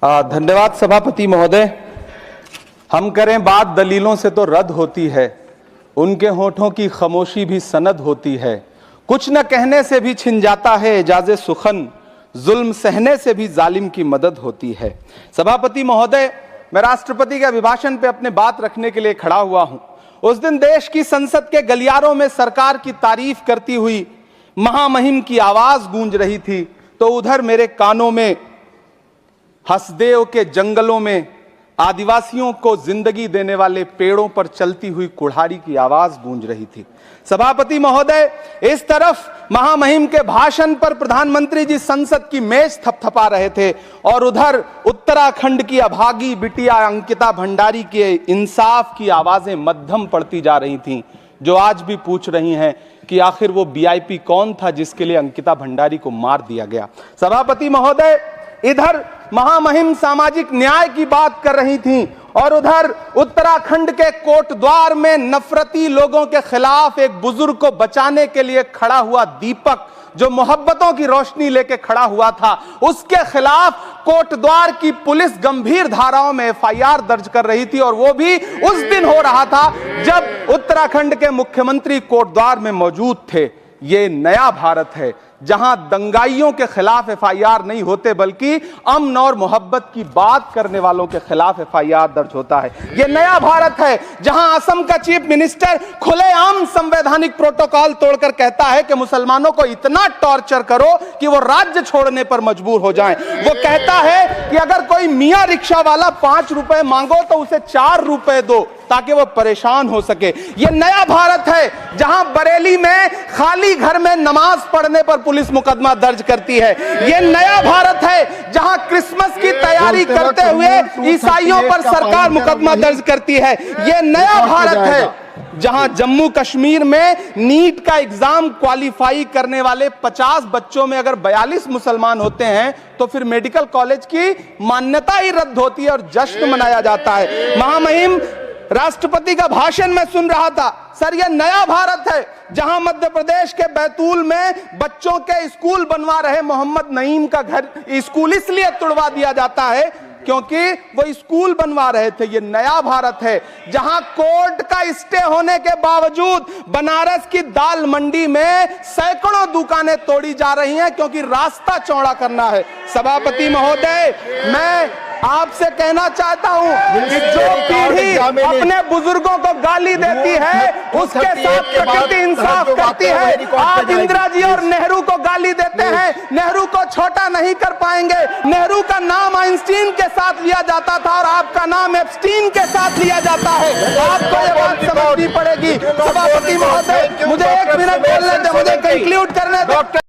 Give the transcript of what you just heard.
धन्यवाद सभापति महोदय। हम करें बात दलीलों से तो रद्द होती है, उनके होठों की खामोशी भी सनद होती है। कुछ न कहने से भी छिन जाता है एजाज़े सुखन, जुल्म सहने से भी जालिम की मदद होती है। सभापति महोदय, मैं राष्ट्रपति के अभिभाषण पे अपने बात रखने के लिए खड़ा हुआ हूं। उस दिन देश की संसद के गलियारों में सरकार की तारीफ करती हुई महामहिम की आवाज गूंज रही थी, तो उधर मेरे कानों में हसदेव के जंगलों में आदिवासियों को जिंदगी देने वाले पेड़ों पर चलती हुई कुल्हाड़ी की आवाज गूंज रही थी। सभापति महोदय, इस तरफ महामहिम के भाषण पर प्रधानमंत्री जी संसद की मेज थपथपा रहे थे और उधर उत्तराखंड की अभागी बिटिया अंकिता भंडारी के इंसाफ की आवाजें मध्यम पड़ती जा रही थीं, जो आज भी पूछ रही हैं कि आखिर वो वीआईपी कौन था जिसके लिए अंकिता भंडारी को मार दिया गया। सभापति महोदय, इधर महामहिम सामाजिक न्याय की बात कर रही थीं और उधर उत्तराखंड के कोटद्वार में नफरती लोगों के खिलाफ एक बुजुर्ग को बचाने के लिए खड़ा हुआ दीपक, जो मोहब्बतों की रोशनी लेके खड़ा हुआ था, उसके खिलाफ कोटद्वार की पुलिस गंभीर धाराओं में एफआईआर दर्ज कर रही थी। और वो भी उस दिन हो रहा था जब उत्तराखंड के मुख्यमंत्री कोटद्वार में मौजूद थे। ये नया भारत है जहां दंगाइयों के खिलाफ एफआईआर नहीं होते, बल्कि अमन और मोहब्बत की बात करने वालों के खिलाफ एफआईआर दर्ज होता है। यह नया भारत है जहां असम का चीफ मिनिस्टर खुलेआम संवैधानिक प्रोटोकॉल तोड़कर कहता है कि मुसलमानों को इतना टॉर्चर करो कि वो राज्य छोड़ने पर मजबूर हो जाएं। वो कहता है कि अगर कोई मियां रिक्शा वाला 5 रुपए मांगो तो उसे 4 रुपए दो ताकि वो परेशान हो सके। यह नया भारत है जहां बरेली में खाली घर में नमाज पढ़ने पर पुलिस मुकदमा दर्ज करती है। यह नया भारत है जहां क्रिसमस की तैयारी करते हुए ईसाइयों पर सरकार मुकदमा दर्ज करती है। यह नया भारत है जहां जम्मू कश्मीर में नीट का एग्जाम क्वालिफाई करने वाले 50 बच्चों में अगर 42 मुसलमान होते हैं तो फिर मेडिकल कॉलेज की मान्यता ही रद्द होती है और जश्न मनाया जाता है। महामहिम राष्ट्रपति का भाषण में सुन रहा था। सर, यह नया भारत है जहां मध्य प्रदेश के बैतूल में बच्चों के स्कूल बनवा रहे मोहम्मद नईम का घर स्कूल इसलिए तुड़वा दिया जाता है क्योंकि वो स्कूल बनवा रहे थे। ये नया भारत है जहां कोर्ट का स्टे होने के बावजूद बनारस की दाल मंडी में सैकड़ों दुकानें तोड़ी जा रही हैं क्योंकि रास्ता चौड़ा करना है। सभापति महोदय, मैं आपसे कहना चाहता हूं कि जो पीढ़ी अपने बुजुर्गों को गाली देती है उसके साथ प्रकृति इंसाफ करती है। आप इंदिरा जी और नेहरू को गाली देते हैं, नेहरू को छोटा नहीं कर पाएंगे। नेहरू का नाम आइंस्टीन के साथ लिया जाता था और आपका नाम एप्स्टीन के साथ लिया जाता है। आपको ये बात समझनी पड़ेगी। सभापति महोदय, मुझे 1 मिनट बोलने दें, मुझे कंक्लूड करने दें।